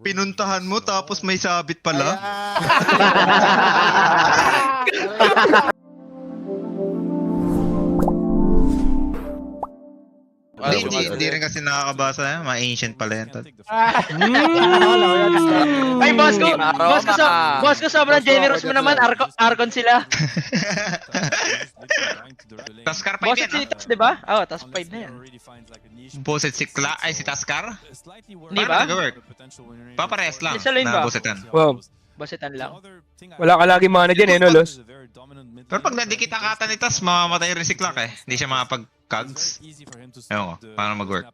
Pinuntahan mo tapos may sabit pala. Hindi rin kasi nakakabasa yan. Mga ancient pala yan. Ay, boss ko sobrang generous mo naman. Archon sila. Taskar 5 Boss yan, si Tas, di ba? Oo, Tas 5 na yan. Boset si Taskar? Di Paano ba? nag-work? Paparehas lang Isa lane na ba? bosetan. Wow. Bositan lang. Wala ka lagi mana dyan eh, no, Los? Pero pag nadikit ang kata ni Tas, mamamatay rin si Clark eh. Hindi siya makapag-cogs. Ewan ko, paano mag-work.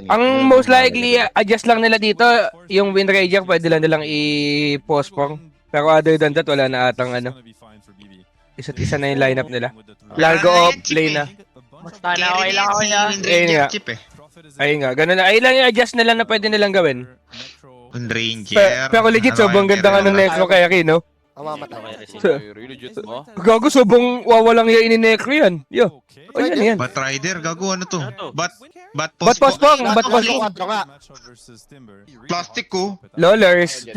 Ang most likely, adjust lang nila dito, yung Windrager, pwede lang nilang i-postpone. Pero other than that, wala na atang ano. Isa't isa na yung lineup nila. Largo off, play na. Basta na okay lang ako niya. Ayun nga. Chip eh. Ayun nga, ganun na. Ayun lang yung adjust nila na pwede nilang gawin. Ranger. Pero legit, sobrang ganda nga ng Necro kay Aki, no? Gago, sobrang wawalang yung ini-Necro yan. Yo. O yan, yan. Bat Rider, gago ano to? Bat Ba't postpone? Ba't postpone? Plastic ko. Lolers.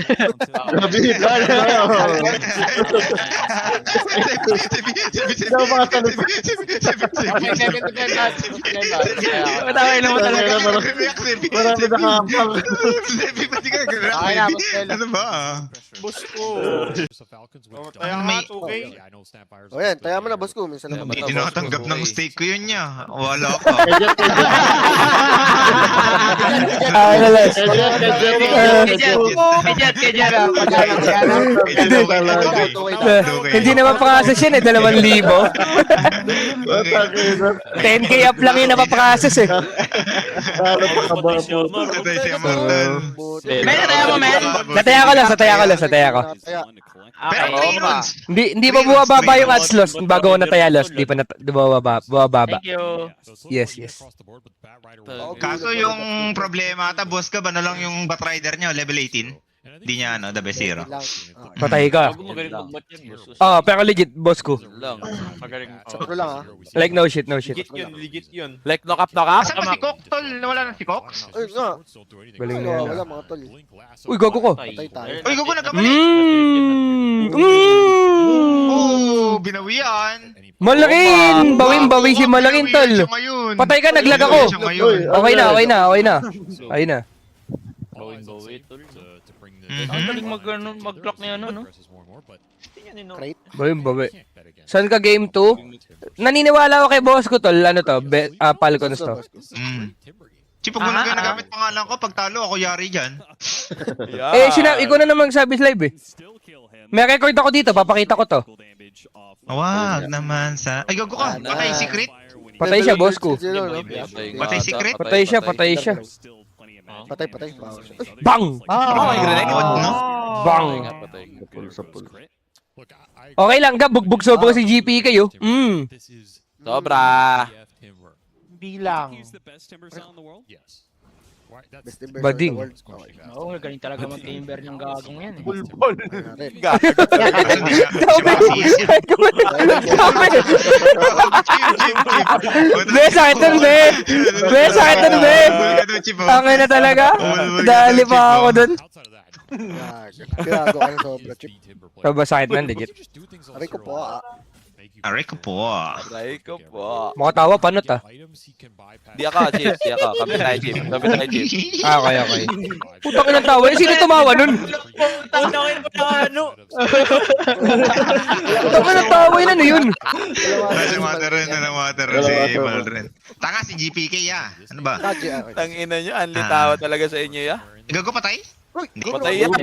Matawin mo talaga. Marami nakakampal. Ano ba? Boss ko. Taya nga, 2K. O yan, taya mo na boss ko. Minsan lang. Hindi tinatanggap ng mistake ko yun niya. Wala ka. Hindi naman pa-process yan eh, 2,000. 10k up lang yung napapa-process eh. Patay si Immortal. Men, nataya mo, men. Nataya ko. Pero Okay. 3 rounds. Hindi pa bumababa yung ads loss bago ko nataya loss. Di pa bumababa. Thank you. Yes. Kaso yung problema ata, boss ka ba na lang yung Bat Rider niya, level 18? Hindi niya ano, the best hero. Patay ka. Pero legit, boss ko. Sakto lang ha. Like no shit. Legit yun. Like, knock up, knock up. Asa ba si Cox, tol? Nawala na si Cox? Ay nga. Galing na Wala yan. mga tol. Uy, gago ko. Patay tayo. Uy, gugo nagkamali. Oh, binawian. Malakin! Bawin si Malakin, tol. Patay ka, naglag ako. Okay na. Ang galing mag-clock na yan, no? Crate. Bawi. Saan ka game 2? Naniniwala ako kay boss ko, tol. Ano to? Falcons to. Chip, pag mo na nagamit pangalan ko, pag talo ako yari dyan. Ikaw na naman sabi live eh. May record ako dito, papakita ko to. Wag naman sa... Ay, gago ka. Patay secret. Patay siya, boss ko. Patay secret. Patay siya. Patay. Bang! No? Bang! Okay lang, bugbog sobra si GP kayo. Sobra. Bilang. Best timber Bading. sa world. Okay. Oo, galing talaga mag-timber ng gagong yan eh. Bulbol. Sakit nun, be! Angay na talaga. Dali pa ako dun. Gago ka na sobra, Chip. Sobrang sakit nun, legit. Aray ko po ah. Aray ko po. Aray ko po. Makatawa, panot ah. Di ako, Chief. Kami tayo, Chief. Okay. Putang inang tawa. Sino tumawa nun? Putang inang tawa yun, ano yun? Nasa water rin si Malren. Tanga si GPK ya. Ano ba? Tangina nyo, ang litawa talaga sa inyo, ya. Gago patay? Patay yan.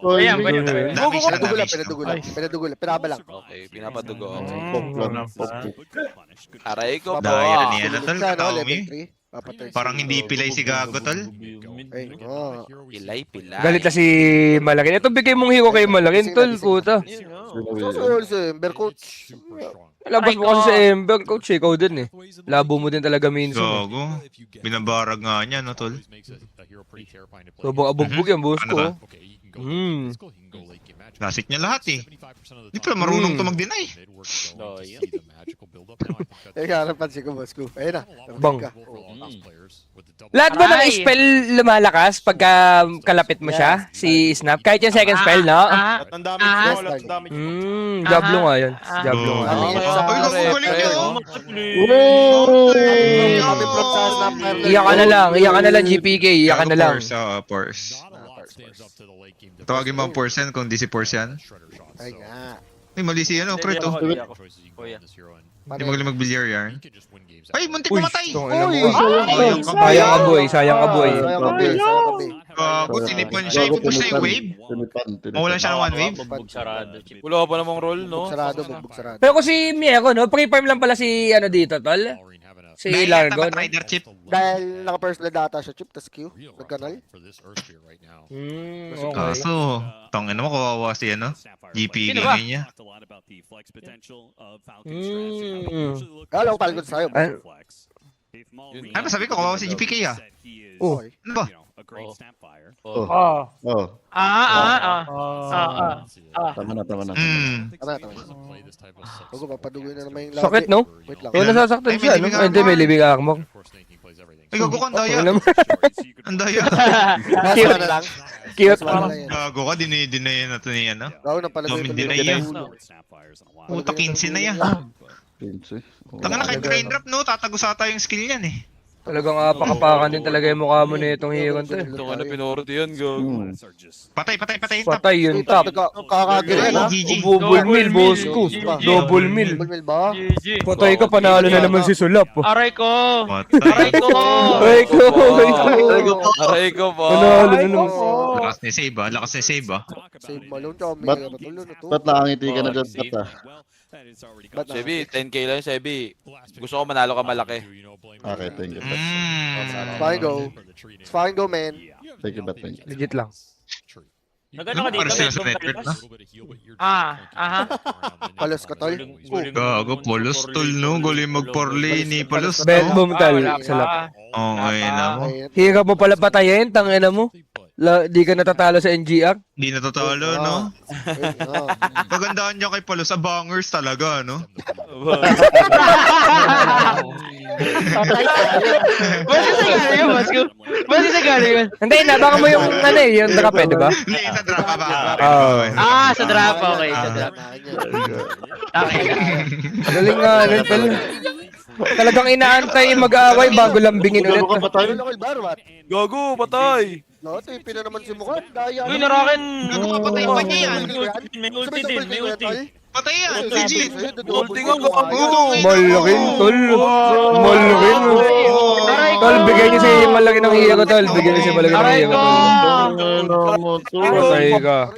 Ayan, pwede. Pinadugula. Pinabalang. Okay, pinapadugo. Aray ko po. Dahil niya na tol. Sa ano, Taomi. level 3. Papatay. Parang hindi pilay si Gago tol. Ay, oh. Pilay. Galit na si Malakin. Ito bigay mong hiko kay Malakin, tol. Puta. So, Ember coach. Labas mo kasi sa Ember, coach. Ikaw din eh. Labo mo din talaga minsan. Gago. Binabarag nga niya no tol. Sobrang abugbog yan, boss Ano ba? ko. Classic niya lahat eh. Hindi pala marunong to mag-deny. Teka, napansin ko, boss ko. Ayun na. Bang. Ka. Lahat ba ng Ay. spell lumalakas pagka kalapit mo siya? Si Snap? Kahit yung second spell, no? Ang damage mo, lahat ng damage mo. Diablo nga yun. Diablo nga. Oh. Okay, Ay, galing niya, oh. Kami from sa Snap Fire. Iyak ka na lang GPK, iyak ka na lang. Force. Tawagin mo ang Force yan kung di si Force yan. Ay nga. Ay, mali si ano, Kurt oh. Hindi magaling mag-billiard yarn. Ay, muntik Uy, mamatay! tong ina mo. Sayang ka, Sayang ka boy, sayang ka boy. Sayang ka, Bi. Sayang ka, Bi. Gago, tinipon siya. Ipupush na yung wave. Mawalan siya ng one wave. Wala pa namang roll, no? Bugbog sarado, bugbog sarado. Pero kung si Mieko, no? Pre-farm lang pala si ano dito, tol? Si Dahil Largo, yata no? Rider chip. Dahil naka-first blood data siya, chip, tas Q. Nagkanal. Okay. Kaso, tangin mo, kawawa si ano. GP Sino ba? gaming niya. Alam ko palagod sa'yo. Ano? Ano ba sabi ko, kawawa si GPK ah. Oh. Ano ba? Tama na. Tama, tama. Bago, papadugoy na naman yung labi. Sakit, no? Wait lang. Oo, nasasaktan Ay, siya, may no? living Ay, hindi, may living armor. Ay, gago ka, ang daya. Ano naman? Ang daya. Nasa na lang. Cute. Nasa na lang yan. Gago ka, dinay na ito ni ano. Gago na pala Domin din na yan. Puta, 15 na yan. Tanga na kahit rain drop, no? Tatagos ata yung skill yan eh. Talagang apakapakan din talaga yung mukha mo na itong hero to. Ito nga na pinoro yun, gago. Patay. Patay yun, top. Kakagil yan, ha? GG. Double mill, boss ko. Double mill. Double mill ba? GG. Patay ka, panalo na naman si Sulap. Aray ko! Patay. Aray ko! Ay ko. Aray ko pa. Panalo na naman. Lakas ni save ah. Lakas ni save ah. Save malone, tsaka may Ba't- matulo na to. Ba't nakangiti ka na dyan, Pat Ba't na? Sebi, 10k lang, Sebi. Gusto ko manalo ka malaki. Okay, thank you, Pat. Fine go. It's fine go, man. Thank you, Pat. Thank you. Legit lang. Nagano ka dito? Para sila sa network na. Aha. Palos ka, tol. Gago, polos tol no. Galing mag-parlay ni polos Ben, no. boom, tal. Wala Salap. pa. Okay na mo. Hirap mo pala patayin, tangina mo. Di ka natatalo sa NGR. Di natatalo no. Magandaan niya kay polos. Abangers talaga no. Ba't kasi gano'n yun, Basko? Ba't kasi gano'n yun? Hindi na, baka mo yung ano eh, yung drop eh, di ba? Hindi, sa drop pa ba? Sa drop. Okay, sa drop. Okay. Galing nga, ano, tol. Talagang inaantay mag-aaway bago lambingin ulit. Tulog ka, patay. Gago, patay. No, ito yung pina naman si Mukha. Daya. Uy, narakin! Patay pa niya yan. May ulti din, may ulti. Patay yan. GG. Ulti nga, gago. Malaking, tol. Malaking. Aray ko! Tol, bigay niyo siya yung malaki ng iya ko, tol. Bigay niyo siya malaki ng Aray iya ko, ko! tol. Patay ka.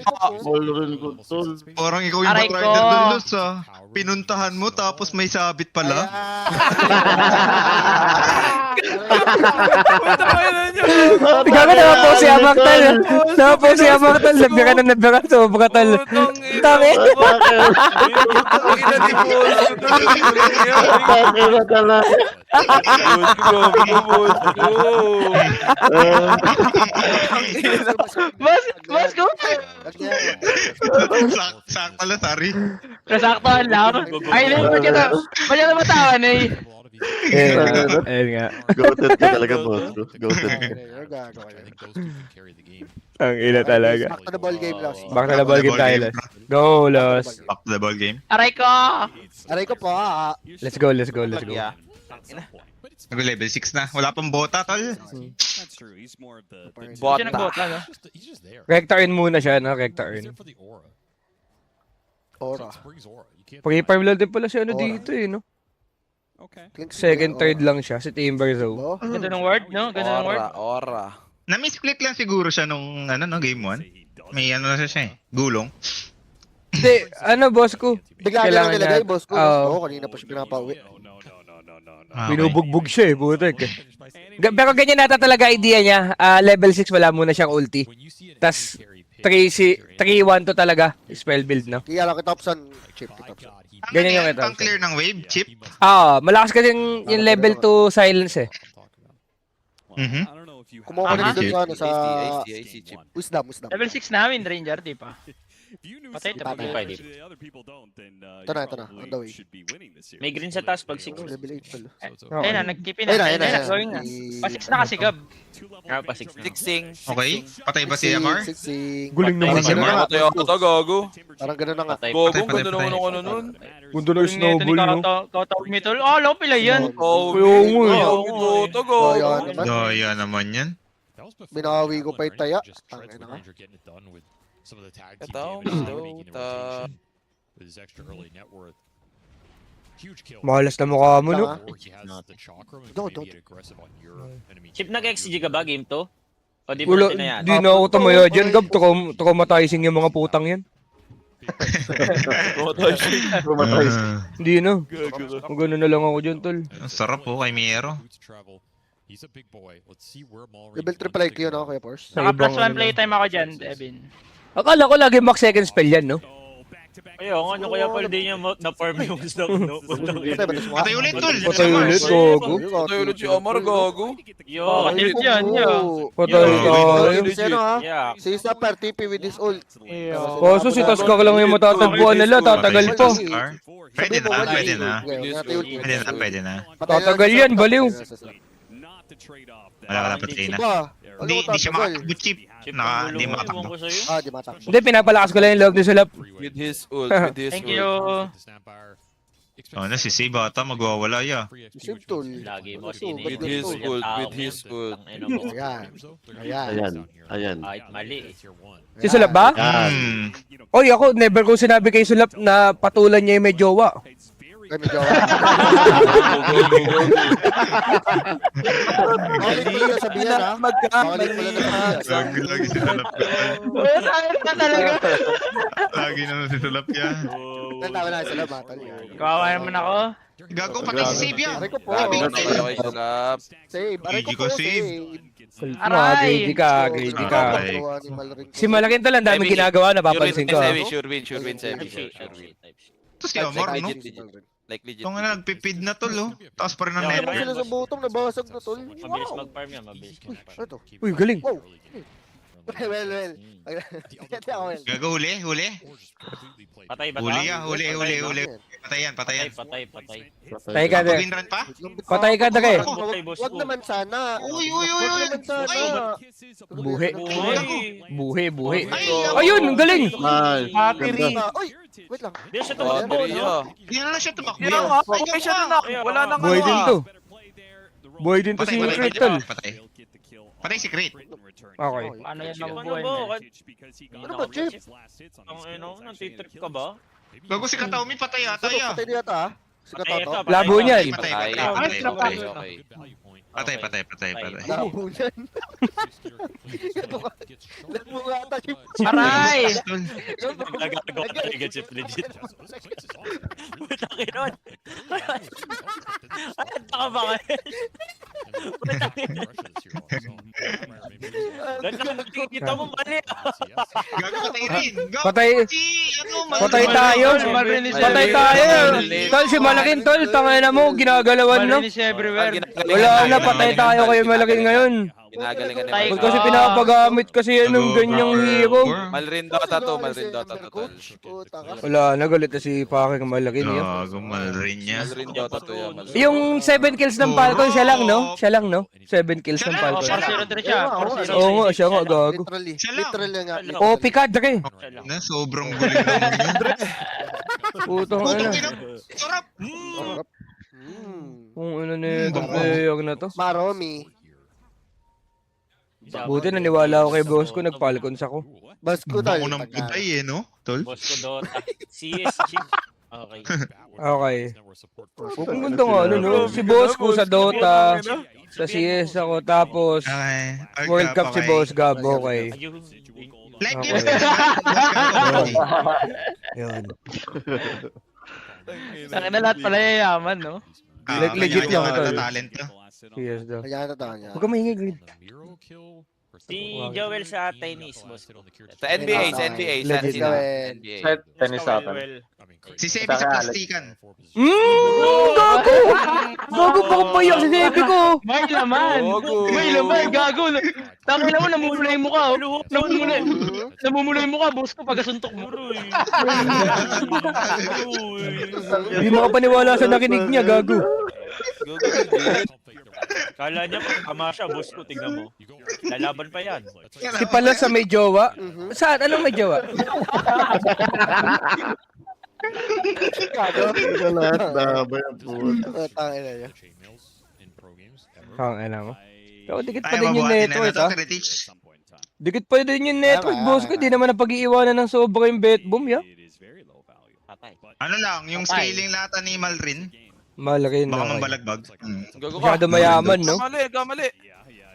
Malulun ko, tol. Parang ikaw yung Aray batrider ko. doon, Luz ah. Pinuntahan mo tapos may sabit pala. Ikaw ka naman po si Amak, tol. Naman po si Amak, tol. Nabira na nabira. Sobra, tol. Tangin. Ina di po. Patay na talaga. Basko! Sakto lang, sorry. Nasaktuhan lang. Ay, ba't ka namatawan eh? Ayun nga. Goated ka talaga, boss ko. Goated ka. Ang ina talaga. Back to the ball game, Los. Back na ball game tayo, Los. Go, Los. Back to the ball game. Aray ko! Aray ko po, ah. Let's go, let's go, let's go. Nag-level 6 na. Wala pang bota, tol. Siya nagbota, no? Recta earn muna siya, no? Recta earn. Ora. Pre-farm lang din pala si ano dito eh, no? Second, third lang siya, si Timberzo. Oh. Ganda ng word, no? Ganda ng word. Ora. Na-misclick lang siguro siya nung ano, no, game 1. May ano na siya eh. Gulong. Hindi, ano boss ko? Bigla niya lang nilagay, boss ko. Oo. Oo, kanina pa siya pinapauwi. Binubugbog siya eh, butek eh. Pero ganyan nata talaga idea niya. Level 6 wala muna siyang ulti. Tas 3-1 to talaga. Spell build, no? Kaya lang kitapsan. Chip, kitapsan. Ganyan yung ito. Pang clear ng wave, chip. Malakas kasi yung level 2 silence eh. Mhm. Kumuha ko na Aha. dito sa ano sa AC chip. wisdom. Level 6 namin, Ranger, di pa? Patay, Patay. patay. Ito na, on the way. May green sa taas pag 6. Level 8 pala. Oo. Ayun na, nagkipin Ayun na. na, ayun na. Ayun na, going na. Pa 6 na kasi, Gab. Pa 6 na. Sixing. Okay. Patay ba si Amar? Sixing. Guling naman si siya. Amar. Patay ako to, gago. Parang gano'n na nga. Patay. Gago, Patay, ganda patay. naman ako nun. Gundo lang yung snowball, no? Kautawag mo ito. Oh, alam ko pila yan. Oh, Oo nga eh. Gago, to, Kaya gago. naman. Daya naman yan. Binawi ko pa yung taya. Tangin na nga. Ito, Mahalas na mukha mo, no? Chip nag-XG ka ba, game 2? O di ba Wala, natin na yan? di na ako tumaya dyan, Gab. Traumatizing yung mga putang yan. Pumatay. Hindi na. Kung gano'n na lang ako dyan, tol. Ang sarap po kay Miero. Level 3 pala yun ako, Kuya Force. Sa Naka plus ibang 1 ano playtime ako dyan, Devin. Akala ko lagi max second spell yan, no? Ayun, ano kaya pala din yung na-farm yung stock, no? Patay ba ito sa mga? Patay ulit, tol. Patay ulit, gago. Patay ulit si Amar, gago. Yo, Patay ulit yan, yo. Patay tayo. Si ano ha? yeah. Si Sapper, TP with his ult. Kaso si Taskar lang yung matatagpuan nila, tatagal pa. Pwede na, pwede na. Pwede na, pwede na. Tatagal yan, baliw. Wala ka na patay na. Ba? Hindi siya makatakbo, Chip. Chip Hindi ng gulo, makatakbo. ewan ko sa'yo. Ah, di matakbo. Hindi, pinapalakas ko lang yung love ni Sulap. With his ult, with his Thank ult. you. Oh, na si Save ata magwawala ya. Save tool. Lagi mo Ito, sinigil. with his Yung ult, tao with mo his yan. ult. Tangina mo. Ayan. Ayan. Ayan. Ayan. Kahit mali. Si Sulap ba? Hmm. Oy, ako, never ko sinabi kay Sulap na patulan niya yung may jowa. Ay, medyo. Bakit mo lang sabihan ha? Bakit mo lang sabihan? Lagi si Sulap yan. Tayo na talaga. Lagi naman si Sulap yan. Natawa na sila, matol. Kawawa naman ako. Gago, patay si Save yan. Aray ko po. Gago, patay kay Sulap. Save. Aray ko Gigi po, ko, save. save. Aray! Greedy ka, greedy ka. Aray. Si Malaking tol, ang daming ginagawa, napapansin ko. Sebi, sure win, Sebi, sure win. Ito si Amar, no? Like legit. Ito nga na, nagpipid na tol, oh. Taas pa rin ng Yeah, Meron level. sila sa bottom, nabasag na tol. Mabilis mag-farm yan, mabilis mag-farm. Ano to? Uy, galing. Wow. Well. Hindi ako well. Gago, huli. Patay ba? Huli ya, huli. Patay yan. Patay. Patay ka, Dre. Pag-win run pa? Patay ka, Dre. Wag naman sana. Uy. Wag naman sana. Buhi. Buhay. Buhi. Ay, Ayun, ang galing. Nice. Battery. Ganda. Uy, wait lang. Di siya tumakbo, no? Hindi na lang siya tumakbo. Kaya nga, okay siya na. Wala nang Buhay din to. ah. Buhay din to si Crit, tol. Patay si Crit. Okay. Ano yan Ano mabubuhay ba? na? Ano ba, Chip? Ang ino, natitrip ka ba? Gago si Kataomi, patay yata ya. Patay na yata ha? Si Katoto. Labo niyan. Patay. Okay. Patay. Labo niyan. Labo nga ata, Chip. Aray! Nagagawa ka talaga, Chip, legit. Puta ka nun. Ay, taka ba kayo? Nakikita mo mali. Gago, patay rin. Gago, Patay. ano, Patay tayo. Malinis Patay tayo. Tol, si Malaking tol, tangay na mo, ginagalawan, no? Malinis everywhere. Wala na, patay tayo kayo Malaking ngayon. Ginagalingan Patay nila. Ba't kasi pinapagamit kasi yan ng ganyang hero? Malrin Dota to, Malrin Dota to. Tol. Wala na, galit na si Paking Malaking niya. Gago, malrin niya. Malrin Dota to yan. Malrin. Yung 7 kills ng Falcon, siya lang, no? Siya lang, no? 7 kills ng Siya lang, Falcon. siya lang. 4-0 siya. 4-0. Oo nga, siya nga, gago. Literally. Siya lang. Literally nga. Oh, pika, Dre. Na, sobrang guling naman yun. Putong ano. Putong ina. Sarap. Kung ano na yung player na to. Maromi. Buti naniwala ako kay boss ko, nag-Falcons ako. Basko Bango tol. ng putay eh, no? Tol? Boss ko Dota. CS, Chip. Okay. Okay. Kung gusto nga, ano, no? Si boss ko sa Dota, sa CS ako, tapos Okay. World Cup si Boss Gab, okay. Ayun. Like Okay. yun. Yun. Saka na lahat pala yayaman, no? Like legit lang ito. Talent to. CS daw. Kaya na tayo niya. Huwag ka maingay, Grid. Si Joel sa tennis, boss. Sa NBA, sa NBA, sa Legit sino? gawin. NBA. Tennis sa atin. Si Sebi sa plastikan. Gago! Gago pa ko payak si Sebi ko! May laman! May laman! Gago! Tangin mo, namumula yung mukha. Namumula yung mukha, boss ko, pagkasuntok mo. Hindi makapaniwala sa nakinig niya, gago. Kala niya pag ama siya, boss ko, tignan mo. Lalaban pa yan. Si Palas sa may jowa? Saan? Anong may jowa? Gago. Ito lahat na ba yan po? Tangin na yan. Ang ina mo. Pero dikit pa Tayo din yung mabuhatin na network, to, ha? Tritich. Dikit pa din yung network, boss ko. Di naman napag-iiwanan ng sobra yung bet boom, ya? Patay. Ano lang, yung scaling lahat ni Malrin, Malaki baka na. mambalagbag. Gago ka. Masyado mayaman, no? Kamali.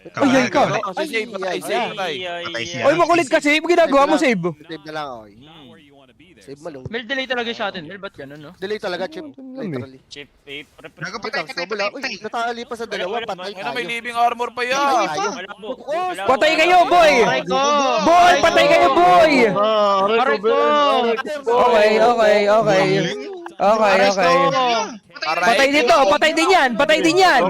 Ay, ka. Si Save, patay, save, patay. Patay siya. Oy, makulit ka, save. Ginagawa mo, save. Save na lang, oy. Save mo lang. Mel, delay talaga sa atin. Mel, ba't ganun, no? Delay talaga, chip. Literally. Chip, Nagpatay, Wait lang, snowball lang. Uy, natali pa sa dalawa. Patay Ano, may tayo. living armor pa yan. Wala po. Patay kayo, boy! Aray ko! Boy, patay kayo, boy! Aray ko! Okay. Patay dito, patay din yan, patay din yan.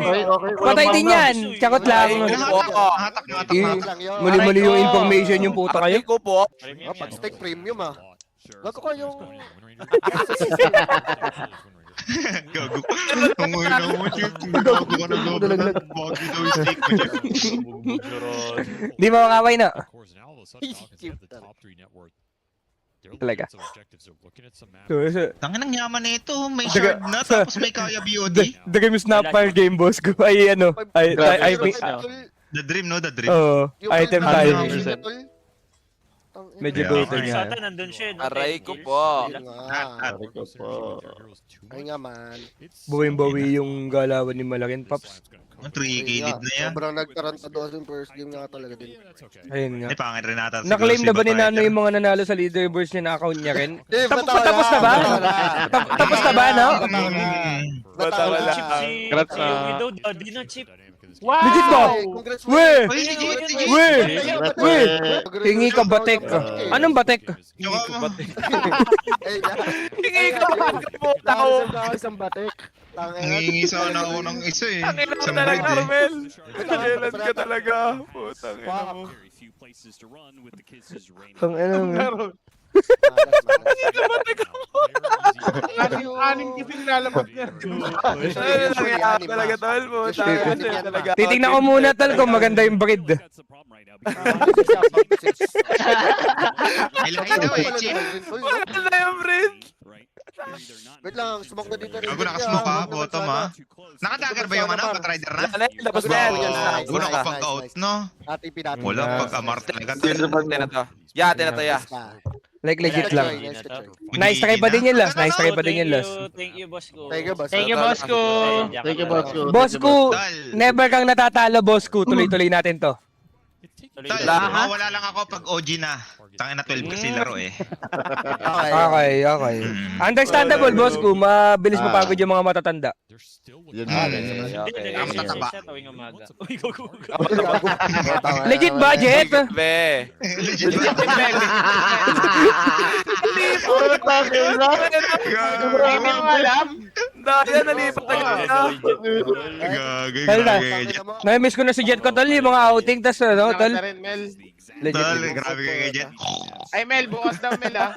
Patay din yan. Tsakot lang. Hatak na hatak. Lang yun. Mali-mali yung information yung puta kayo. Ko po. Oh, pag steak premium ah. Gago ko yung... Gago. Tungoy na mo, Chip. Gago ka na gago. Bagi daw yung steak mo, Chip. Di mo makaway na. Talaga. Tangin ang yaman na ito. May Daga- shard na, tapos may kaya BOD. Dagay mo snapfire game, boss ko. Ay, ano. I think. The dream, no? The dream. Oo. Item tayo. Medyo Medyo Yeah. goated nga. Sata, nandun siya. no? Aray ko po. Ari ko po. Ay nga man. Buwing-bawi yung galawan ni Malakin, Pops. 3K lead na yan. Sobrang nagtaranta doon yung first game nga talaga din. Ayun nga. Ay, pangit rin nata. Na-claim na ba ni Nano yung mga nanalo sa leaderboards niya na account niya rin? Tapos na ba? Tapos na ba, no? Batawa Chip, si Congrats na. Widow, di na chip. Legit ba? Congrats Weh! Uy, legit, legit. Weh! Weh! Hingi ka batek. Anong batek? Hingi ka ba? Tao. Isang batik. Nangingi sa unang isa eh. Tangin mo Sa talaga, bread eh. Armel. Kailan ka talaga. Putang ina mo. Ang ano mo. Aning kising lalabas niya. Ano nangyayari talaga, tol? Putang ina talaga. Titingnan ko muna, tal, kung maganda yung breed. May lahi daw eh, Chip. Wala na yung friend. Wait lang, smoke na dito rin. Gago, nakasmoke ha, bottom ha. Nakadagger ba yung ano, Batrider na? Wala na, labas na yan. Gago, nakapag-out, no? Ating pinatay. Wala, pag-amar talaga. Ate na to. Ya, ate na to, ya. Like legit lang. Nice try pa din yun, Las. Nice try pa din yun, Las. Thank you, boss ko. Thank you, boss. Thank you, boss ko! Thank you, boss ko. Boss ko, Tal, never kang natatalo, boss ko. Tuloy-tuloy natin to. Tal, mawala lang ako pag OG na. Tangin na 12 kasi laro eh. Okay. Understandable, boss ko. Mabilis mapagod yung mga matatanda. Yun Okay. Matataba. Tuwing umaga. Uy, go. Legit budget? Be. Legit ba? Hindi mo alam? Dahil nalipat na kita. Gagay. Na-miss ko na si Jet ko, tol. Yung mga outing, tas ano, tol. Rin, Mel. Legit. Tal, grabe ka kay Jet. Ay, Mel, bukas daw, Mel, ah.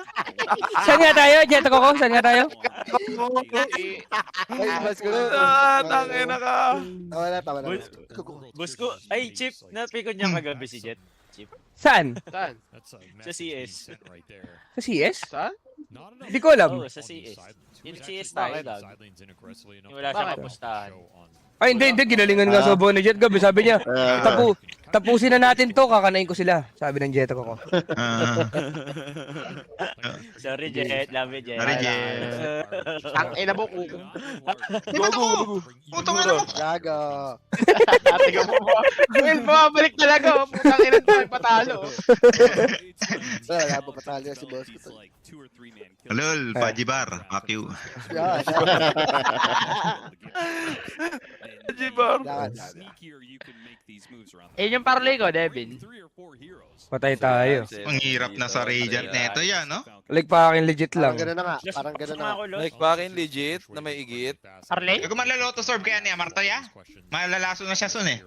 Saan nga tayo, Jet ko? Saan nga tayo? Ay, boss ko. Tangin na ka. Tama na. Boss ko, ay, Chip, napikon niya kagabi si Jet. Saan? Saan? Sa CS. Sa CS? Saan? Hindi ko alam. Oo, sa CS. Yung CS tayo lang. Yung wala siyang kapustahan. Ay, hindi. Ginalingan nga sobo ni Jet gabi. Sabi niya, tapusin na natin to, kakanain ko sila. Sabi ng Jet ko. Sorry, Jet. Love you, Jet. Sorry, Jet. Ang ina mo, kuko. Putong ano mo. Gago. Ate ka mo ba? Mel, bumabalik talaga, oh. Putang ina to, patalo. Wala pa patalo na si boss ko. Lol, Pajibar. Fuck you. Yeah. Jibar. Yung parlay ko, Devin. Patay tayo. Ang hirap na sa Radiant neto yan, no? Like pa akin legit Parang lang. gano'n na nga. Parang gano'n na nga. Like bakin legit na may igit. Parlay? Kung malaloto sorb kaya ni Amarto ya, malalaso na siya soon eh.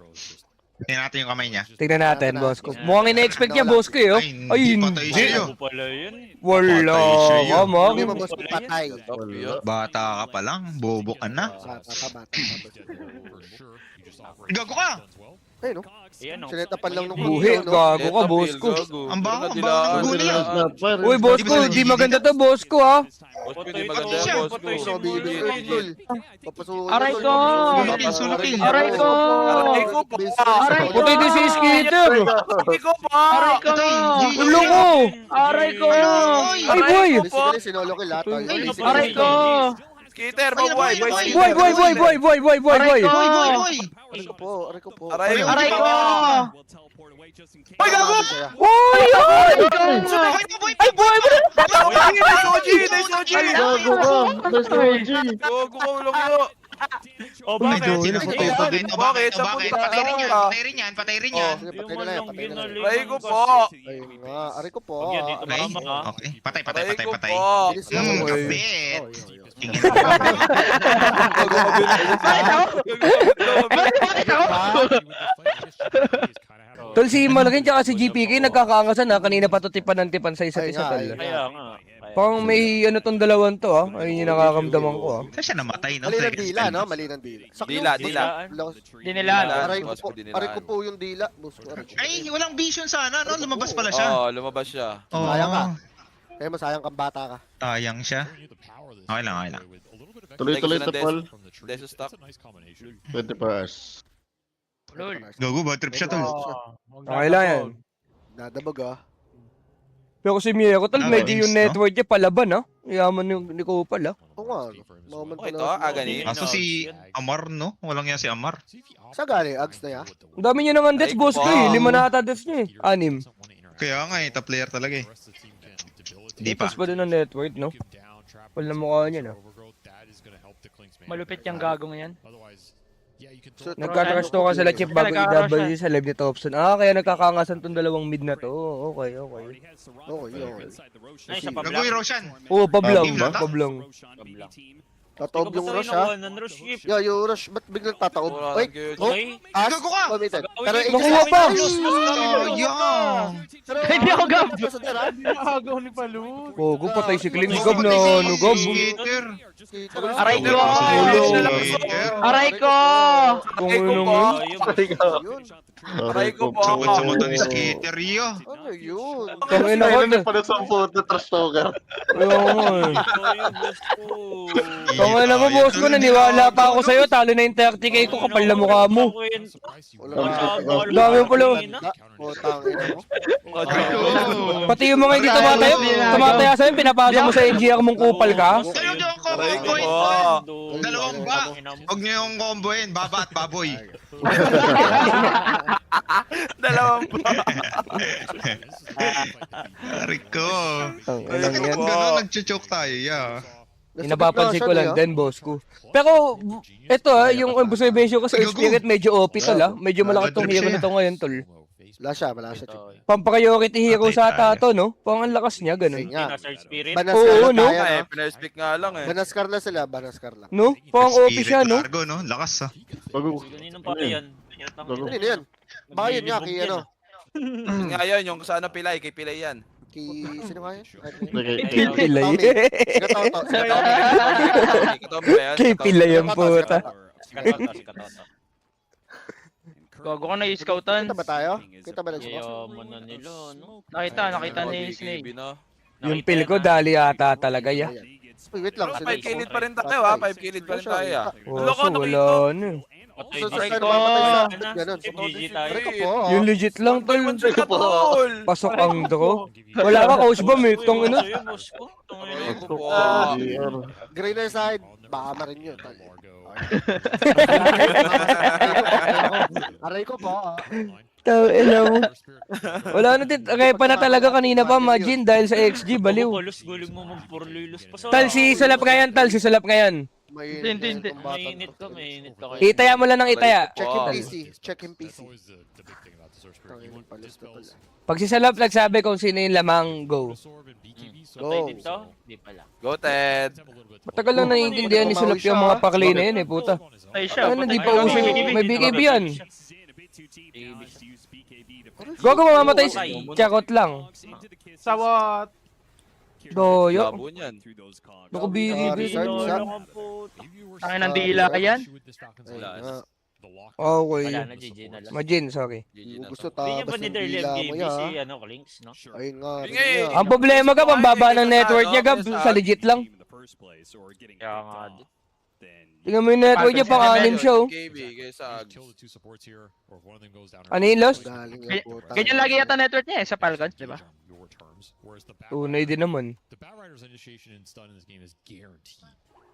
Tingnan natin yung kamay niya. Tingnan natin, boss ko. Mukhang ina-expect niya, boss ko eh. Oh. Ay, patay siya hindi. yun. Pala yun. Wala Patay siya yun. ka, Mom. Hindi mo boss ko patay. Bata ka pa lang, bobo ka na. Bata. Gago ka! Ayun, no? Ayan, oh. Sinetapan lang nung Buhi, gago ka, boss ko. Ang baho ng guli yan. Uy, boss ko, di maganda to, boss ko, ha. Boss ko, di maganda Patay siya. yan, boss ko. So, bibigay ko yung tol. Papasukin Aray tol. ko! Sulukil. Aray ko! Aray ko pa! Aray ko! Puti din si Skater. Aray ko pa! Aray ko! Ulo ko. Aray ko! Ay, boy. Basically, sinolo ko lahat. Tol. Aray ko! Skater, mabuhay! Boy, boy. Aray ko! Aray ko po. Aray ko! Aray ko! Ay, gago! Uy, ay. Ay, boy. Nice OG! Nice OG! Gago ka. Best OG. Gago ka, ulo ko! Oh, Ay, bakit? Joey, bakit? Sa Patay punta. rin yan, patay rin yan. Sige, patay na yan, patay na yan. Aray ko po! Ayun nga, aray ko po. Huwag yan dito, Okay, mama. okay. Patay. Aray ko po! Bilis lang. Kapit. Tingin Bakit ako? Bakit ako? Tol, si Malkin tsaka si GPK nagkakaangasan ha. Kanina pa to tipan sa isa't Ay, isa, nga, tol. ay, nga. Kaya nga. Parang may ano tong dalawan to, ha. Ayun yung nakakamdaman ko, ha. Saan siya namatay, no? Mali ng Second dila, spell. no? Mali ng dila. Sakto. Dila. Dinilaan. Aray ko Boss po. ko, dinilaan. Aray ko po yung dila. Boss ko, aray ko. Ay, walang vision sana, no? Lumabas pala siya. Oo, lumabas siya. Oo. Sayang ka. Kaya masayang kang bata ka. Sayang siya. Okay lang. Tuloy-tuloy to, Paul. Deso stock. 24 hours. Lol. Gago, bad trip siya, tol. Okay lang yan. Dadabog ah. Pero si Mieko, tol, Ah, medyo yung no? network niya palaban, ha. Yaman yung ni Kupal, ha. Oo nga. Moment Okay, na. ito, agani. Kaso si Amar, no? Walang yan si Amar. Sa galing, Ags na yan. Ang dami niya naman deaths, boss ko, eh. 5 na ata deaths niya, eh. 6. Kaya nga, top player talaga eh. Hindi pa. Tapos pa din ang network, no? Wala na mukha niya, no? Malupit yung gagong yan. Nagkatrush to ka sila chip bago i-W sa live ni Thompson. Ah, kaya nagkakaangasan tong dalawang mid na to. Okay. Okay. Ay, sa Gago pabla. yung Roshan. Oo, pablang. Team Lata? Pablang. Tataob yung rush ha. Yeah, yung rush. Ba't biglang tataob? Wait, Okay. as? Gago ka! Committed. Pero Nakuha pa! Sayang! Hindi ako gab. Pogo, patay si Clint. Gab na, ano, Gab. Skater. Aray ko! Skater. Aray ko! Kung ano naman. Aray ko po. Sukot sa mata ni Skater, yo. Ano yun? Kung ina ko, Pala sa photo, trash talker. oo nga eh. Kung ina mo, boss ko, naniwala pa ako sa'yo. Talo na yung 30k ko, kapal na mukha mo. Dami pala. Putang ina mo. Pati yung mga hindi tumataya sa'yo, pinapasa mo sa NGR mong kupal ka. Kayo yung Aray ko comboin. po. Dalawang ba? Huwag niyo yung comboin, baba at baboy. Dalawang pa. Rico. Ang Bakit ilang yan. gano'n nag-choke tayo, yeah. Inapapansin ko lang din, boss ko. Pero, ito yung observation ko sa Spirit, medyo OP tol, ha. Medyo malaki tong hero nito ngayon, tol. Wala siya. Chip. Pampriority hero sa ata to, no? Pang ang lakas niya, Ayun ganun. nga. Nasa spirit. Banaskar Oo, na no? tayo, Eh, no? pinaspik nga lang eh. Banaskar na sila. Banaskar lang. No? Pang OP siya, no? Largo, no? Lakas, ah. Ganinong pala yan. Ano yan? Baka yun nga kay ano? Yun nga yun, yung sa ano Pilay, kay Pilay yan. Sino nga yun? Kay Pilay. Kay Pilay ang puta. Gago ka na i-scoutan. Kita ba tayo? Kita ba nag-scout? Yaman na nila, no? Nakita ni Snake. Yung pill ko, dali ata talaga, ya. Uy, wait lang. 5 kilid pa rin tayo ha, 5 kilid pa rin tayo ha. Oso, wala, ano. Patay So, din. saan mamatay sa Ano? ganun? GG tayo. Aray ko po. Yung legit lang, tol. Tol! Pasok ang draw. Wala ka, coach ba, may tong ano? Sa'yo, boss ko. Aray ko po. Greener side. Baka ma rin yun. Aray ko po. Tao, mo. Wala na din. Repa na talaga kanina pa, Majin, dahil sa XG, baliw. Palos, guling mo mag-porlilos pa sa... Tal, si Sulap ngayon, tal, si Sulap ngayon. Hindi. Mainit to kayo. Itaya mo lang ng itaya. Check him Wow. PC. Check him PC. Pag si Salop nagsabi kung sino yung lamang, go. Patay din to? Di pala. Go, Ted. Matagal lang naiintindihan ni Salop yung mga pakli na yun eh, puta. Ay siya. Ano, di patay. pa uso. May BKB yan. Gogo, mamamatay si Chakot lang. Sawat. Doyo. Labo niyan. Naku, BKB. Sorry, Tangin ng dila ka yan. Wala na. Okay. Wala na, GG na lang. Majin, sorry. GG na. Gusto Hindi niya tabas ba ni ng Derly dila mo MGB yan. si Links, no? Ayun nga. Yun nga eh. Ang problema ka, pambaba ng network niya, Gab, sa legit lang. Kaya nga din. Tingnan mo yung network niya, pang-anim siya, oh. KB kaysa Ano yung lost? Galing yung puta. Ganyan lagi yata network niya eh, sa Falcons, di ba? Tunay din naman.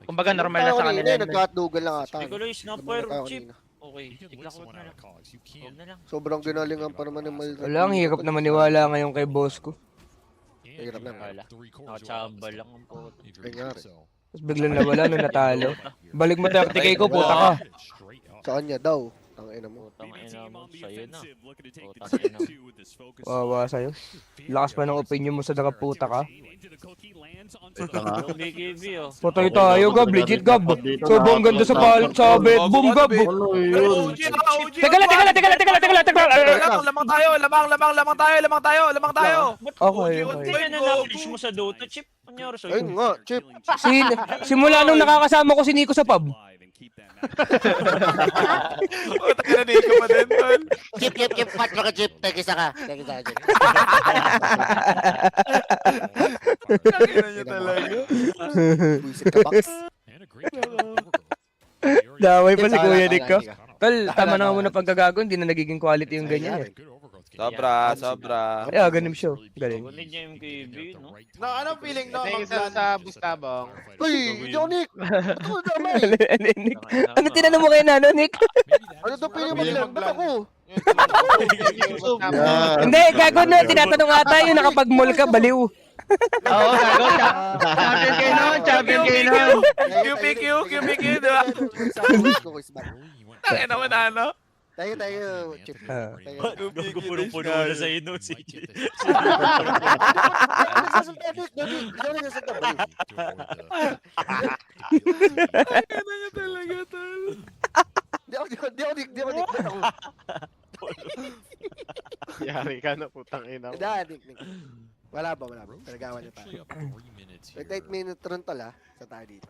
Kumbaga normal na sa kanila. yun. Nagkatdugan lang ata. Piccolo is not per chip. Kanina. Okay, tigla ko na lang. Huwag na lang. Sobrang ginalingan pa naman ng Maldonado. Wala, ang hirap na maniwala ngayon kay boss ko. Hirap na. Wala. Nakachamba lang ang puto. Ay nga rin. Tapos biglang nawala nung natalo. Balik mo 30k ko, puta ka. Sa kanya daw. Tangina mo. Putang ina mo, sa'yo na. Putang ina mo. Wawa sa'yo. Lakas pa ng opinion mo sa nakaputa ka. Yung BKB, oh. Patay tayo, Gab. Legit, Gab. Sobrang ganda sa bedboom, Gab. Ano yun? Teka lang. Lamang tayo. Okay. Hindi na na-knowledge mo sa Dota, Chip. Anyari sa'yo? Ayun nga, Chip. Simula nung nakakasama ko si Nico sa pub. Puta ka na, Nico pa din, tol. Chip, patro ka, Chip. Tekisa ka. Chip. Kaya niya talaga. Buisit ka, Bax. Daway pa si Kuya Nico. Tol, tama na muna pagkagago. Hindi na nagiging quality yung ganyan eh. Sobra. Kaya ganun siya. Galing. Kunin niya yung MKB, no? No, anong feeling no? Sa Bustabong. Uy, Jonik! Ba't ako damay? Nick. Ano tinanong mo kay Nano, Nick? Ano daw pili mo lang? Ba't ako? Yan. Hindi, gago na. Tinatanong ata yung nakapag-mall ka, baliw. Oo, gago. Champion kayo nun. QPQ, di ba? Tangin naman ano? Tayo, Chip. Puno-puno na sa ino, CJ. Kaya niya talaga, tol. Di ako. Yari ka na, putang ina mo. Nick. Wala ba? Talagawan niya tayo. 8 minute run tala. Sa tayo dito.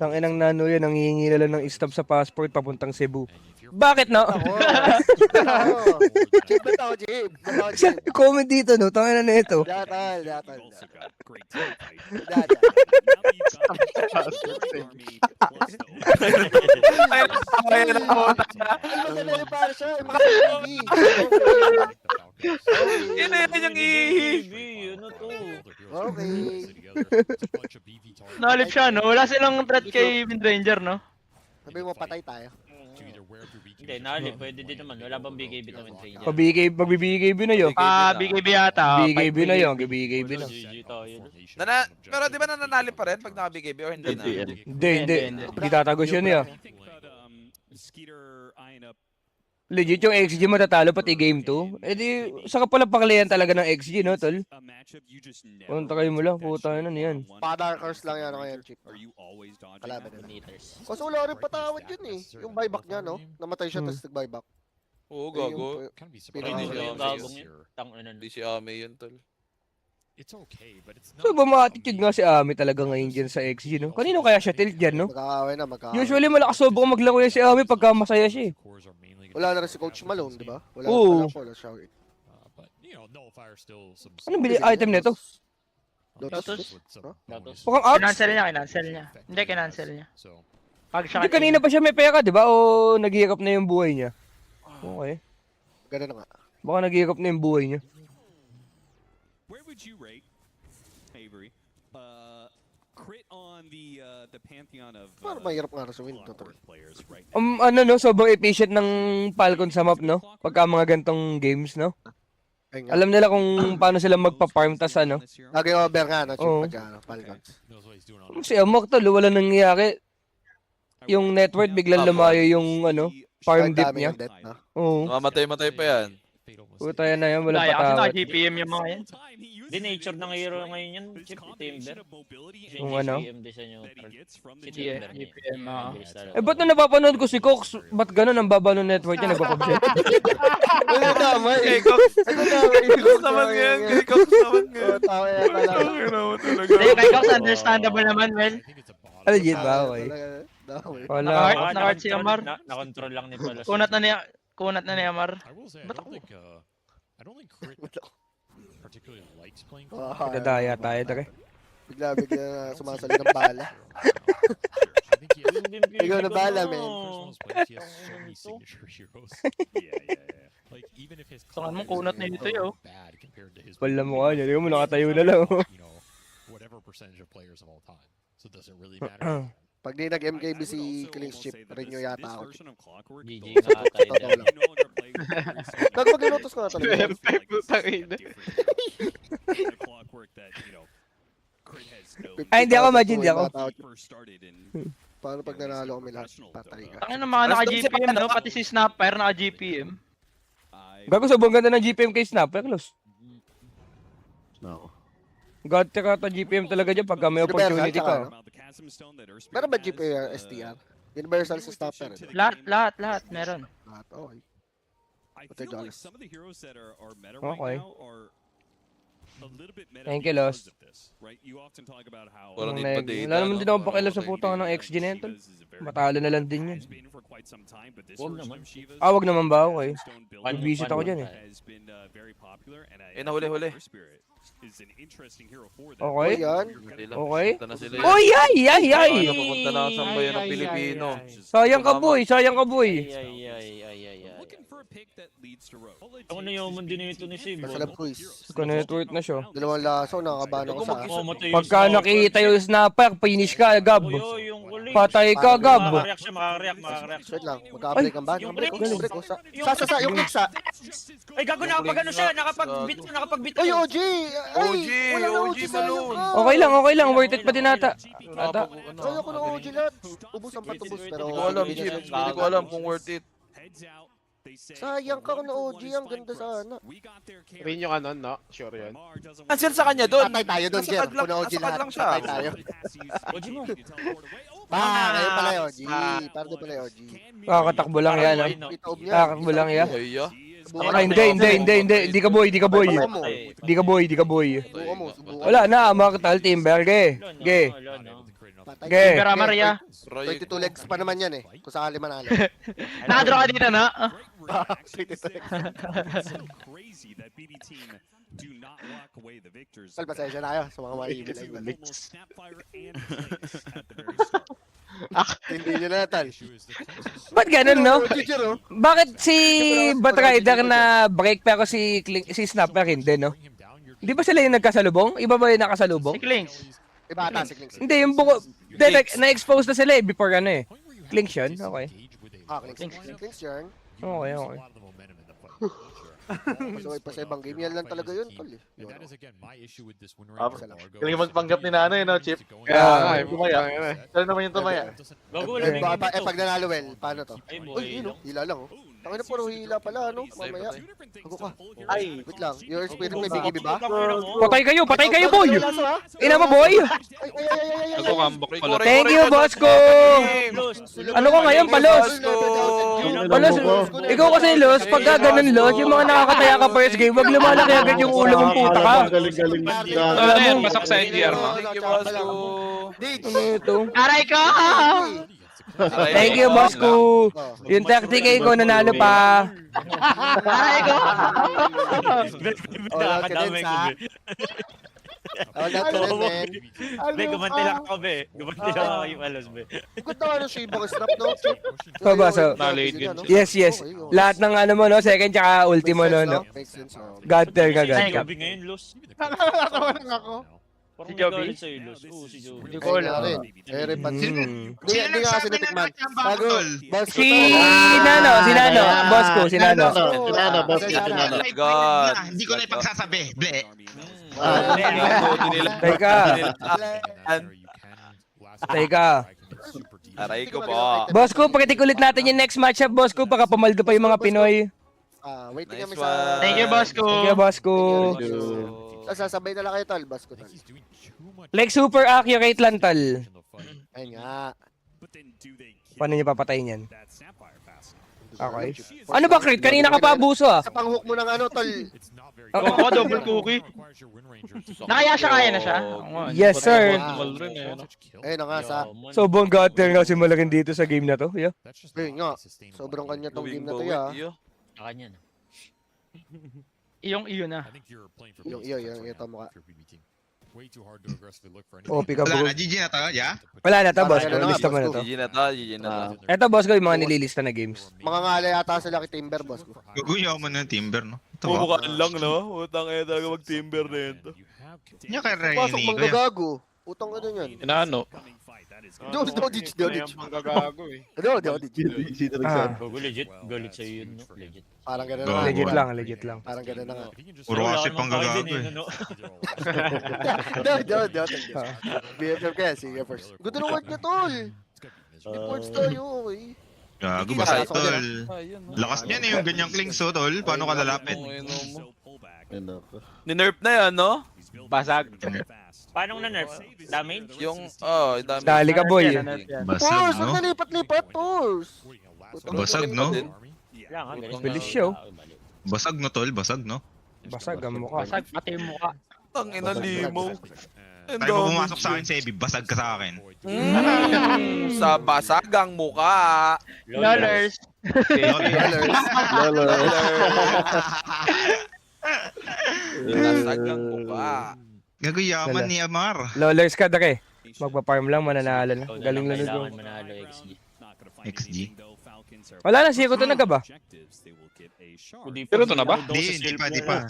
Tanginang Nano yan, nangihingi na lang ng stop sa passport papuntang Cebu. Bakit no? Chip, ba't ako, Chip? Comment dito, no? Tangina na ito. Datal. Ay, na puta. Ina yan yung ihi. Ano to? Okay. Knowledge siya, no? Wala silang threat kay Windranger, no? Sabi mo, patay tayo. Hindi, nali, pwede din naman. Wala bang BKB na Windranger? Pag-BKB na yun. BKB yata. BKB na yun, BKB na. GG tayo. Pero di ba nananali pa rin pag naka-BKB o hindi na? Hindi. Hindi tatagos yun eh. Legit yung XG matatalo pati game 2. Eh di, saka pala pakalayan talaga ng XG, no, tol? Punta kayo mo lang, puta na yan. Pa-dark horse lang yan ngayon, Chip. Kalaban na. Kasi wala rin patawad yun eh. Yung buyback niya, no? Namatay siya, tapos nag-buyback. Oo, gago. Hindi si Ame yun, tol. So, buma-attitude nga si Ami talaga ngayon dyan sa XG, no? Kanino kaya siya tilt dyan, no? Magkakaway na. Usually, malakas sobrang maglaro yan si Ami pagka masaya siya, eh. Wala na rin si Coach Malone, di ba? Oo. Wala siya. Anong bili item nito? Lotus? Mukhang outs? Kinancel niya. Hindi, kinancel niya. Pag siya Hindi, kanina pa siya may pera, di ba? O naghihirap na yung buhay niya? Okay. Ganun na nga. Baka naghihirap na yung buhay niya. Where would you rate Avery? Crit on the pantheon of Parang mahirap nga rin sa win. players right Ano, no? Sobrang efficient ng Falcon sa map, no? Pagka mga gantong games, no? Ayun nga. Alam nila kung paano sila magpa-farm, tas ano? Lagi over nga, no? Chip, Oo. pagka, Falcons. Si Amok, tol, wala nangyayari. yung net worth biglang lumayo yung ano, farm Ang dip dami niya. ng debt, no? Oo. Mamatay-matay pa yan. Puta yan na yan, walang Laya kasi patawad. naka-GPM yung mga yan. Di nature ng hero ngayon yan, Chip, Timber. Yung ano? GPM design yung si Yeah, Timber. GPM, Eh, ba't na napapanood ko si Cox? Ba't gano'n ang baba ng net worth niya? Nagpapabset. Ano tama Kay eh. Cox. Ano tama eh. Kay Cox naman ngayon. Kay Cox naman ngayon. Tama yan talaga. Ang ina mo talaga. Hindi, kay Cox understandable naman, well. Ano yun ba? Okay. Dami. Wala. Naka-art si Amar. Na-control lang ni Palos. Kunat na ni Amar. Ba't ako? I don't think Crit particularly likes playing Nadaya tayo, tara. Bigla sumasali ng bala. Ikaw na bala, men. He has so many signature heroes. Like even if his Tangan mo, kunat na ito, yo. bad compared to his Wala mo ka niya. Di mo nakatayo na lang. you know, whatever percentage of players of all time. So it doesn't really matter. Pag di nag-MKB si Kling's chip, rin nyo yata ako. GG nga tayo Totoo dyan. lang. Nagpag-inutos ko na talaga. Ay, hindi ako imagine, hindi ako. Paano pag nanalo kami lahat? Patay ka. Tangin ng mga naka-GPM, no? Pati si Snapper naka-GPM. Gago, sobrang ganda ng GPM kay Snapper, Los. No. God, ka GPM talaga dyan pagka may opportunity ka. Meron ba GPR, STR? Universal sa stopper. Lahat, meron. Lahat, okay. I Pati feel like Jollis. some of the heroes that are meta Okay. right now are a little bit meta Thank you, because Lost. of this, right? You often talk about how Walang Nung need pa nag- data, Wala naman no? din ako pakialam sa Walang putang ng data. XG na yan, tol. Shivas is a very Matalo na lang din yun. has been for quite some time, but this Wag version naman. of Shivas Wag naman ba? Okay. Stone build Paano- Busy ako dyan eh. has been very popular and I Nahuli-huli. Earth Spirit is an interesting hero for them. Okay. O yan. Hindi lang. Okay. Punta na sila. Oy, ay! Ano, pupunta na sa sambayan ng Pilipino. Sayang ka, boy. Sayang ka, boy. Ay. Looking for a pick that leads to Rogue. Ako na yung mundo nito ni Sim. Nasa lab quiz. Ka-network na siya. Dalawang laso, nakakabahan ako sa... Pagka nakita yung snapper, finish ka, Gab. Yung huli. Patay ka, Gab. Makaka-react siya, makaka-react. Wait lang, magka-break ang ban. Yung Break, break. break. Sa, yung kick sa. Ay, gago, nakapag-ano siya, nakapag-bit. Ay, OG! Ay, OG, wala na OG sayang balloon. ka. Okay lang. Worth it pa din ata. Ata. Ayoko ng OG lahat. Ubus ang patubos, pero... Hindi ko alam, Chip. Hindi ko alam kung worth it. Sayang ka na OG, ang ganda sana. Rin yung ano, no? Sure yun. Cancel sa kanya doon. Patay tayo doon, Jer. Kung na OG lahat, lang siya. patay tayo. OG mo. Kayo pala yung OG. Pardo pala yung OG. Kakatakbo lang yan, ah. Itaob niya. Kakakbo lang yan. Ay, ya. Ay, hindi. Di ka boy. Di ka boy. Subukan mo, subukan. Wala na, Martal Timber. Ge. Patay. Ge. Pero Maria. 22 legs pa naman yan eh. Kung sakali manalo. Nakadraw ka dito, no? Crazy that BB team do not lock away the victors. Tal, pasensya na kayo sa mga mahihilig. Almost Snapfire and Flames at the very start. Hindi nyo na, Tal. Ba't ganun, no? Teacher, oh. Bakit si Batrider na break pero si Snapper hindi, no? Di ba sila yung nagkasalubong? Iba ba yung nakasalubong? Si Klings. Iba ata si Klings. Hindi, yung buko. Hindi, na-expose na sila eh before ano eh. Clinks yun? Okay. Klings yan. Okay. So, ipa sa ibang game, yan lang talaga yun, Tal. Galing magpanggap ni nanay, no, Chip? Kaya nga, Tumaya. Saan naman yung tumaya? Gago, Pag nanalo, well, paano to? Ay, Uy, yun oh, hila lang oh. Tangin na puro hila pala, ano? Mamaya. Ako ka. Ay. Wait lang, your spirit may BKB ba? Patay kayo, boy! Ina mo, boy! Ay. Nagkukambok pala. Thank you, boss ko! Ano ko ngayon, Palos? Palos, ikaw kasi, Los, pagka ganun, Los, yung mga nakakataya ka first game, wag lumalaki agad yung ulo mong puta ka. Galing. Ano na yan, masak sa NDR mo. Thank you, boss ko. Ano ito? Aray ko! Thank you, boss ko! Yung 30k ko, nanalo pa. Aray ko! Nakakadamay ko, be. Wala ka rin, men. Be, gumanti lang ako, be. Gumanti lang ako yung alas, be. Good na ano siya ibang strap, no? So, ba, so, yes. Lahat ng ano mo, no? Second tsaka ultimo, no? Makes sense, oh. God tier ka, God Ay, tier. Joby ngayon, Los. Nakakatawa lang ako. Parang Si Joby? may galit sa'yo, Los. Oo, si Joby. Hindi ko alam. Ere, pansin. Hmm. Hindi nga kasi natikman. Bago, boss ko Si to. Nano, boss ko, si Nano. Sinano, boss ko, sinano. God. Hindi ko na ipagsasabi. Ble. Teka. Aray ko Hindi po. magagamit item. Boss ko, pakitik ulit natin yung next matchup, boss ko, baka pumaldo pa yung mga Pinoy. Waiting Nice kami one. sa... Thank you, boss ko. Thank you, boss ko. Thank you. Sasabay na lang kayo, tol. Boss ko, tol. Like super accurate lang, tal. Ayun nga. Paano niyo papatayin yan? That Sapphire pass. Okay. Ano ba, Crit? Kanina ka pa abuso ah. Sa pang-hook mo ng ano, tol. Oo, double cookie. Nakaya siya, kaya na siya. Yes, sir. Ayun na nga, sa... Sobrang gutter nga si Malaking dito sa game na to. Yeah. Ayun nga. Sobrang kanya tong game na to, ya. Kanya na. Iyong iyo na. Yung ito mukha. OP ka, Wala bro. na, GG na to, yeah? Wala na to, boss ko. Parang Lista mo na to. GG na to, GG na to. Eto, boss ko, yung mga nililista na games. Mga ngala yata sila kay Timber, boss ko. Guguyo mo ng timber, no? Ito ba? Bumukaan lang, no? Utang eh talaga mag-timber na yun to. Niya kay Pasok Rainy, kuya. manggagago. Utang ano yan. Inaano? Don't ditch, don't ditch. Magagago eh. Don't ditch. Ah, Go legit. Go legit sa'yo yun, no? Legit. Parang gano'n Go. na nga. legit lang, legit lang. Parang gano'n na nga. Puro kasi pang gagago eh. Don't. BFF kaya, sige first. Good na word niya, tol. Big words tayo, okay. Gago, basta tol. Lakas niyan eh, yung ganyang clings, so tol. Paano ka lalapit? Ninerf na yan, no? Basag. Paano na-nerf? Damage? Yung, dami. Dali ka, boy. Basag, Pulse, no? huwag nalipat-lipat, Pulse. Basag, no? Lang, ha? Galing. Bilis siya, oh. Basag, no, tol? Basag, no? Basag ang mukha. Basag, pati yung mukha. Ang ina limo. Tayo mo pumasok sa akin, Sebi. Basag ka sa akin. Sa basagang muka. Lolers. Basagang muka. Gago yaman ni Amar. Lolers ka, dake. Magpa-farm lang, mananalo na. Ikaw na Galing lang lunod kailangan yung... manalo, XG. XG. Wala na, Siko to na ka ba? Pero ito na ba? Di pa.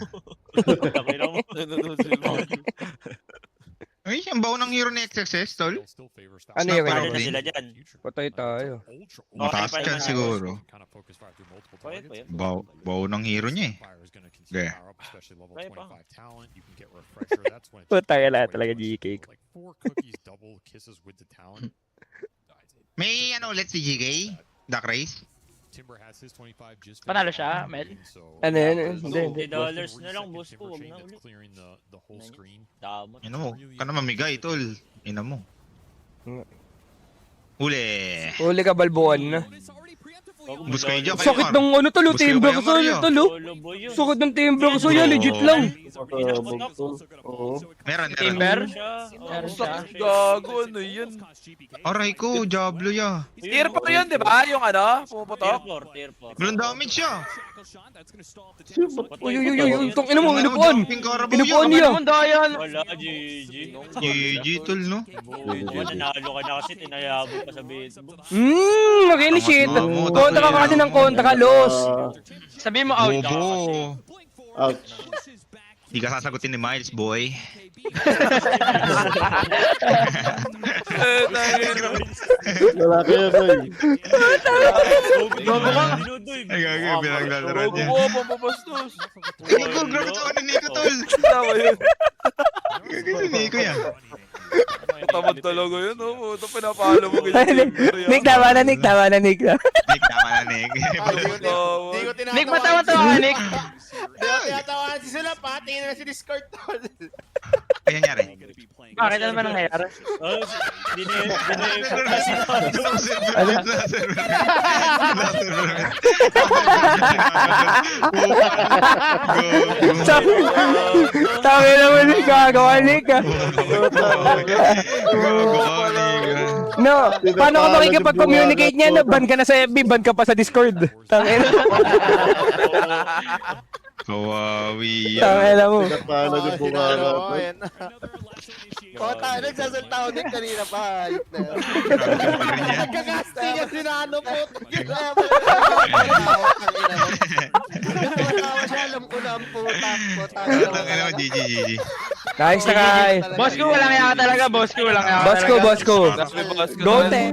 Ay, ang baon ng hero ni XXS, tol. Ano yung Paano ganyan? na sila dyan? Patay tayo. Mataas Okay, yan paano siguro. Pwede pa yun. Baon ng hero niya eh. Gaya. Kaya pa. Putang ina talaga, GK. May ano ulit si GK? Duck Race? Panalo siya, Mel. Ano yun? Hindi. $50 na lang, boss ko. Huwag na ulit. Damot. Ina mo, ka na mamigay, tol. Ina mo. Uli. Uli ka, balbuan na. Bus kayo dyan, kayo, Sakit Mar. ng ano tol, Bus kayo, timbre kayo, ko sa Mario. tol. Solo boy yun. Sakit ng timbre ko sa'yo, legit lang. Meron. Timber. Siya. Meron siya. Gago, ano yun? Aray ko, Diablo ya. Tier 4 yun, di ba? Yung ano, pumuputok? Tier 4. Walang damage siya. Uy, itong ina mo, inupuan. Inupuan niya. Naman dayan. Wala, GG. GG, tol, no? Nanalo ka na kasi tinayabot pa sa baseball. Really shit. Tama mo, Kontra ka kasi ng kontra, los. Sabihin mo out. Bobo. Di ka sasagutin ni Miles, boy. Wala kayo, boy. Ay, gagawin, pinagdadaran niya. Gago, pampapastos. Gago, grabe to ni Nico, tol. Tama yun. Gago si Nico yan. Tamad talaga yun, oh. Ito pinapalo mo ganyan. Nick, tama na, Nick. Nick, tama na, Nick. Nick, matawa-tawa, Nick. Tinatawanan si sila pa. Tingnan na si Discord tol. Kaya nangyari. Bakit ano naman nangyayari? Tama naman, Nick. Gagawa, Nick. No, paano ka makikipag-communicate niya? No, ban ka na sa FB, ban ka pa sa Discord. Tangina. Kawawi. Tangina mo. Paano yung bunga Ayan na. Kota, nagsasalta ulit kanina pa. Ayop na yan. Nagkagasti niya sinano po. Matawa siya, alam ko na ang putak. Tangina mo, GG. Nice na, guys. Boss ko, walang yaka talaga. Boss ko, walang yaka Boss talaga. ko. Gas me, boss. Go, te.